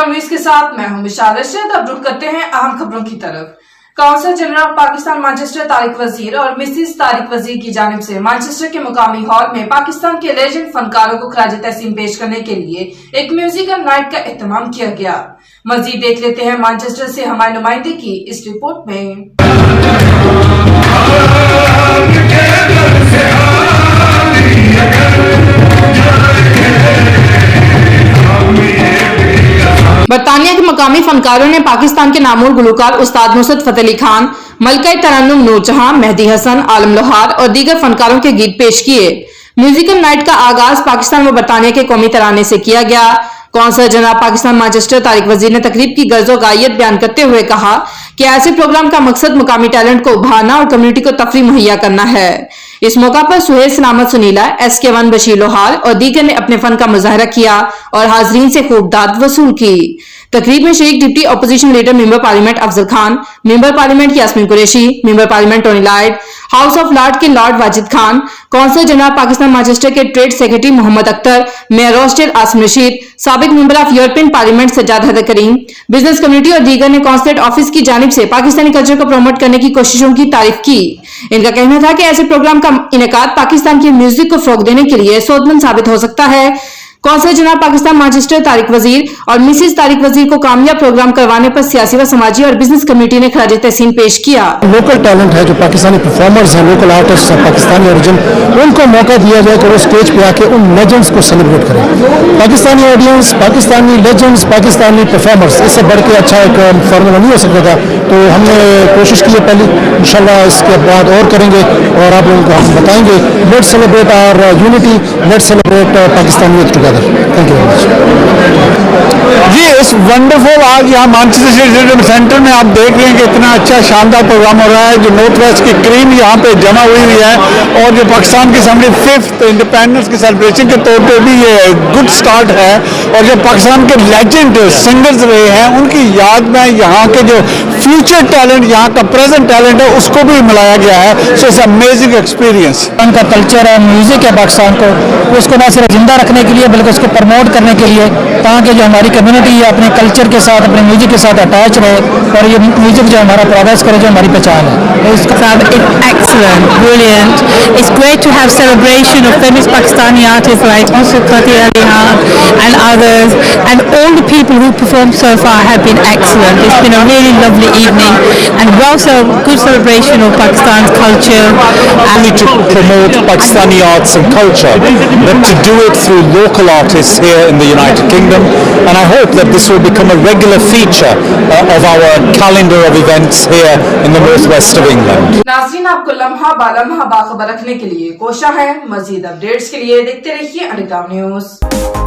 अलीग्राम news के साथ मैं हूं विशाल रशीद। अब रुख करते हैं अहम खबरों की तरफ। Council general of Pakistan Manchester Tariq वजीर और मिसेस तारिक वजीर की जानिब से मैनचेस्टर के मुकामी हॉल में पाकिस्तान के लेजेंड फनकारों को खराज तहसीन पेश करने के लिए एक म्यूजिकल नाइट का एहतमाम किया गया। मजीद देख लेते हैं मैनचेस्टर से हमारे नुमाइंदे की इस रिपोर्ट में। बरतानिया के मकामी फनकारों ने पाकिस्तान के नामूर गुलकार उस्ताद नुसरत फतेह अली खान, मलका तरन्नुम नूरजहां, मेहदी हसन, आलम लोहार और दीगर फनकारों के गीत पेश किए। म्यूजिकल नाइट का आगाज पाकिस्तान व बरतानिया के कौमी तराने से किया गया। Council general Pakistan Manchester Tariq वजीर ने तकरीब की गर्ज और गायत बयान करते हुए कहा कि ऐसे प्रोग्राम का मकसद मुकामी टैलेंट को उभारना और कम्युनिटी को तफरीह मुहैया करना है। इस मौका पर सुहेल सलामत सुनीला, SK1 बशीर लोहार और दीगर ने अपने फन का मुजाहरा किया और हाजरीन से खूब दाद वसूल की। तकरीब में शरीक deputy opposition leader member parliament Afzal Khan, member parliament Yasmeen Qureshi, member parliament Tony Lloyd, house of lord के lord Wajid Khan, consul general Pakistan Manchester के trade secretary Mohammad Akhtar, mayor Rochdale Asim Rashid, साबिक member of European parliament Sajjad Haider Karim, business community और दीगर ने कॉन्सुलेट ऑफिस की जानिब से पाकिस्तानी कल्चर को प्रमोट करने की कोशिशों की तारीफ की। इनका कहना था कि ऐसे प्रोग्राम का इनेकाद पाकिस्तान की म्यूजिक को फरोग देने के लिए सोदमंद साबित हो सकता है। Council general Pakistan Manchester Tariq वजीर और मिसेस तारिक वजीर को कामयाब प्रोग्राम करवाने पर सियासी व समाजी और बिजनेस कमेटी ने खराज तहसीन पेश किया। लोकल टैलेंट है, जो पाकिस्तानी परफॉर्मर्स हैं, लोकल आर्टिस्ट हैं, पाकिस्तानी ओरिजिन, उनको मौका दिया जाए कि वो स्टेज पे आके उन लेजेंड्स को सेलिब्रेट करें। Pakistani audience, Pakistani legends, Pakistani performers, इससे बढ़ के अच्छा एक फॉर्मूला नहीं हो सकता था। तो हमने कोशिश की है पहले, इंशाल्लाह इसके बाद और करेंगे और आप लोगों को हम बताएंगे। Let's celebrate our unity, let's celebrate पाकिस्तानियत together. Thank you very much. जी, इस वंडरफुल आज यहाँ मैनचेस्टर सेंटर में आप देख रहे हैं कि इतना अच्छा शानदार प्रोग्राम हो रहा है। जो नॉर्थ वेस्ट की क्रीम यहाँ पे जमा हुई है और जो पाकिस्तान की 75th इंडिपेंडेंस के सेलिब्रेशन के तौर पे भी ये गुड स्टार्ट है। और जो पाकिस्तान के लेजेंड सिंगर्स रहे हैं उनकी याद में यहाँ के जो फ्यूचर टैलेंट, यहाँ का प्रेजेंट टैलेंट है, उसको भी मिलाया गया है। So it's amazing experience. उनका कल्चर है, म्यूजिक है पाकिस्तान को, उसको न सिर्फ जिंदा रखने के लिए बल्कि उसको प्रमोट करने के लिए, ताकि जो हमारी कम्युनिटी है अपने कल्चर के साथ, अपने म्यूजिक के साथ अटैच रहे और ये म्यूजिक जो हमारा प्रोग्रेस करे, जो हमारी पहचान है। Excellent, brilliant. It's great to have celebration of famous Pakistani artists like Nusrat Fateh Ali Khan and others, and all the people who performed so far have been excellent. It's been a really lovely evening and good celebration of Pakistan's culture. Only to promote Pakistani arts and culture, but to do it through local artists here in the United Kingdom, and I hope that this will become a regular feature of our calendar of events here in the northwest of England. नाज़रीन, आपको लम्हा बालम्हा बाखबर रखने के लिए कोशिश है। मजीद updates के लिए देखते रहिए अलीग्राम न्यूज।